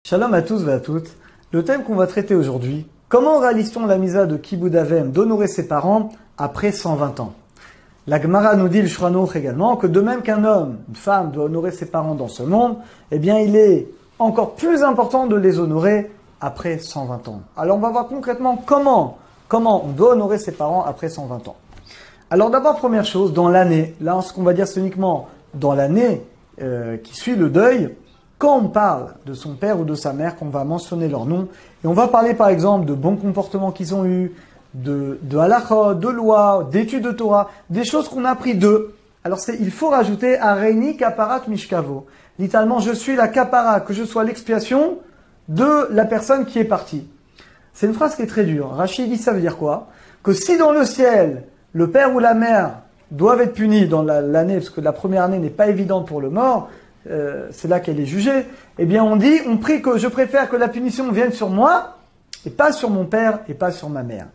Shalom à tous et à toutes. Le thème qu'on va traiter aujourd'hui, comment réalise-t-on la misa de Kibud Avem d'honorer ses parents après 120 ans? La Gemara nous dit, le Shulchan Aruch également, que de même qu'un homme, une femme doit honorer ses parents dans ce monde, eh bien il est encore plus important de les honorer après 120 ans. Alors on va voir concrètement comment on doit honorer ses parents après 120 ans. Alors d'abord, première chose, dans l'année, là ce qu'on va dire c'est uniquement dans l'année qui suit le deuil, quand on parle de son père ou de sa mère, qu'on va mentionner leur nom, et on va parler par exemple de bons comportements qu'ils ont eus, de halakha, de lois, d'études de Torah, des choses qu'on a appris d'eux. Alors il faut rajouter Areini kaparat mishkavo. Littéralement, je suis la kapara, que je sois l'expiation de la personne qui est partie. C'est une phrase qui est très dure. Rachid dit ça veut dire quoi? Que si dans le ciel, le père ou la mère doivent être punis dans l'année, parce que la première année n'est pas évidente pour le mort, c'est là qu'elle est jugée, eh bien on prie que je préfère que la punition vienne sur moi, et pas sur mon père, et pas sur ma mère.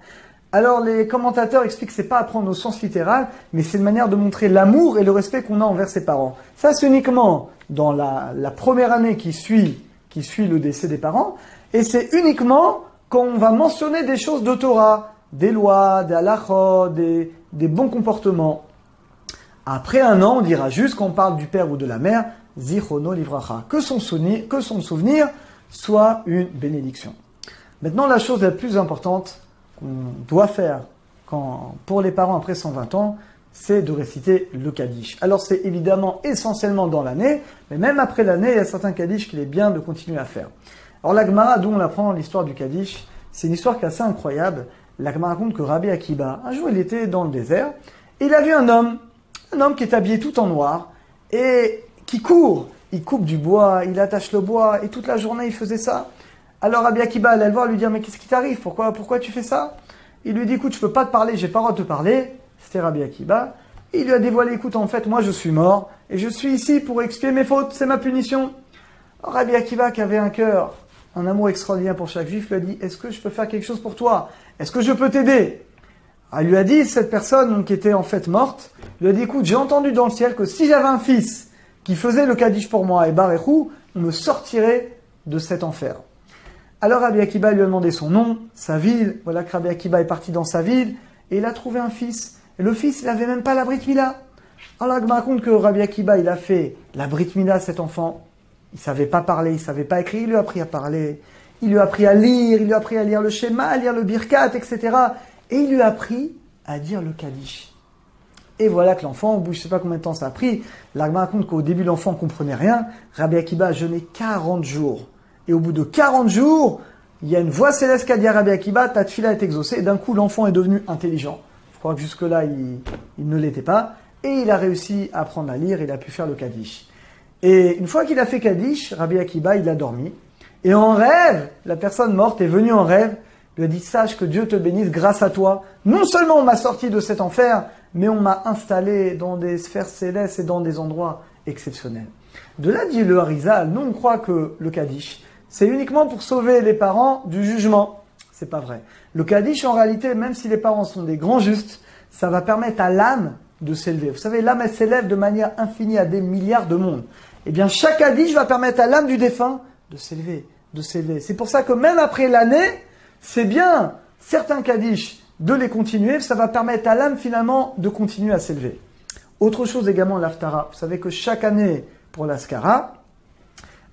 Alors les commentateurs expliquent que c'est pas à prendre au sens littéral, mais c'est une manière de montrer l'amour et le respect qu'on a envers ses parents. Ça c'est uniquement dans la première année qui suit le décès des parents, et c'est uniquement quand on va mentionner des choses de Torah, des lois, des halachot, des bons comportements. Après un an, on dira juste quand on parle du père ou de la mère, Zichrono livracha, que son souvenir soit une bénédiction. Maintenant, la chose la plus importante qu'on doit faire pour les parents après 120 ans, c'est de réciter le Kaddish. Alors c'est évidemment essentiellement dans l'année, mais même après l'année, il y a certains Kaddish qu'il est bien de continuer à faire. Alors la Gemara, d'où on apprend l'histoire du Kaddish, c'est une histoire qui est assez incroyable. La Gemara raconte que Rabbi Akiba, un jour il était dans le désert, et il a vu un homme qui est habillé tout en noir, et qui court, il coupe du bois, il attache le bois, et toute la journée il faisait ça. Alors Rabbi Akiba allait le voir, lui dire, mais qu'est-ce qui t'arrive? Pourquoi tu fais ça? Il lui dit, écoute, je peux pas te parler, j'ai pas le droit de te parler. C'était Rabbi Akiba. Et il lui a dévoilé, écoute, en fait, moi je suis mort, et je suis ici pour expier mes fautes, c'est ma punition. Alors, Rabbi Akiba, qui avait un cœur, un amour extraordinaire pour chaque juif, lui a dit, est-ce que je peux faire quelque chose pour toi? Est-ce que je peux t'aider? Elle lui a dit, cette personne qui était en fait morte, lui a dit, écoute, j'ai entendu dans le ciel que si j'avais un fils qui faisait le Kaddish pour moi, et Barechou, on me sortirait de cet enfer. Alors Rabbi Akiba lui a demandé son nom, sa ville, voilà que Rabbi Akiba est parti dans sa ville, et il a trouvé un fils. Et le fils, il n'avait même pas la Brit Mila. Alors il me raconte que Rabbi Akiba, il a fait la Brit Mila à cet enfant. Il ne savait pas parler, il ne savait pas écrire, il lui a appris à parler, il lui a appris à lire, il lui a appris à lire le schéma, à lire le birkat, etc. Et il lui a appris à dire le Kaddish. Et voilà que l'enfant, au bout je ne sais pas combien de temps ça a pris, l'Agma raconte qu'au début l'enfant ne comprenait rien, Rabbi Akiba a jeûné 40 jours. Et au bout de 40 jours, il y a une voix céleste qui a dit à Rabbi Akiba, ta tefila est exaucée, et d'un coup l'enfant est devenu intelligent. Je crois que jusque-là il ne l'était pas, et il a réussi à apprendre à lire, il a pu faire le Kaddish. Et une fois qu'il a fait Kaddish, Rabbi Akiba il a dormi, et en rêve, la personne morte est venue en rêve, lui a dit, sache que Dieu te bénisse grâce à toi. Non seulement on m'a sorti de cet enfer, mais on m'a installé dans des sphères célestes et dans des endroits exceptionnels. De là dit le Harizal, nous on croit que le Kaddish, c'est uniquement pour sauver les parents du jugement. C'est pas vrai. Le Kaddish, en réalité, même si les parents sont des grands justes, ça va permettre à l'âme de s'élever. Vous savez, l'âme, elle s'élève de manière infinie à des milliards de mondes. Eh bien, chaque Kaddish va permettre à l'âme du défunt de s'élever, de s'élever. C'est pour ça que même après l'année, c'est bien certains Kaddish de les continuer, ça va permettre à l'âme finalement de continuer à s'élever. Autre chose également, l'Haftara. Vous savez que chaque année, pour l'Askara,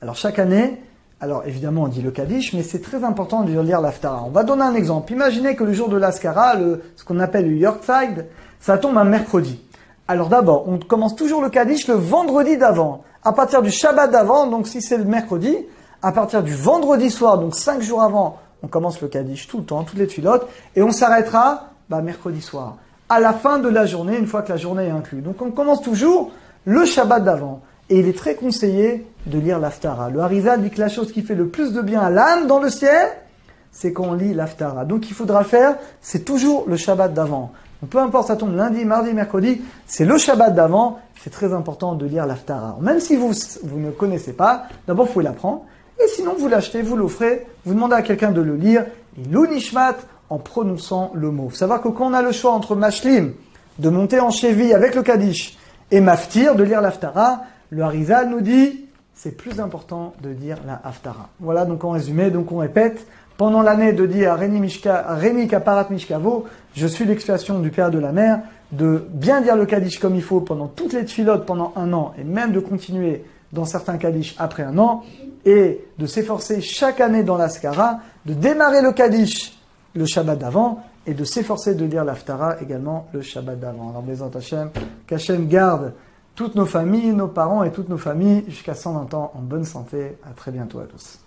alors chaque année, alors évidemment on dit le Kaddish, mais c'est très important de lire l'Haftara. On va donner un exemple. Imaginez que le jour de l'Askara, ce qu'on appelle le Yorkside, ça tombe un mercredi. Alors d'abord, on commence toujours le Kaddish le vendredi d'avant. À partir du Shabbat d'avant, donc si c'est le mercredi, à partir du vendredi soir, donc 5 jours avant, on commence le Kaddish tout le temps, toutes les tfilotes, et on s'arrêtera mercredi soir, à la fin de la journée, une fois que la journée est inclue. Donc on commence toujours le Shabbat d'avant. Et il est très conseillé de lire l'Haftara. Le Harizal dit que la chose qui fait le plus de bien à l'âme dans le ciel, c'est quand on lit l'Haftara. Donc il faudra faire, c'est toujours le Shabbat d'avant. Donc, peu importe, ça tombe lundi, mardi, mercredi, c'est le Shabbat d'avant, c'est très important de lire l'Haftara. Même si vous ne connaissez pas, d'abord vous pouvez l'apprendre, et sinon vous l'achetez, vous l'offrez, vous demandez à quelqu'un de le lire, et l'Unishmat en prononçant le mot. Il faut savoir que quand on a le choix entre Mashlim, de monter en cheville avec le Kaddish, et Maftir, de lire l'Haftara, le Harizal nous dit, c'est plus important de dire la Haftara. Voilà, donc en résumé, donc on répète, pendant l'année de dire Reni Kaparat Mishkavo, je suis l'expiation du père de la mère, de bien dire le Kaddish comme il faut pendant toutes les tfilotes pendant un an, et même de continuer dans certains Kaddish après un an, et de s'efforcer chaque année dans l'Askara, de démarrer le Kaddish le Shabbat d'avant, et de s'efforcer de lire l'Haftara également le Shabbat d'avant. Alors, Bézant Hashem, qu'Hachem garde toutes nos familles, nos parents et toutes nos familles jusqu'à 120 ans en bonne santé. À très bientôt à tous.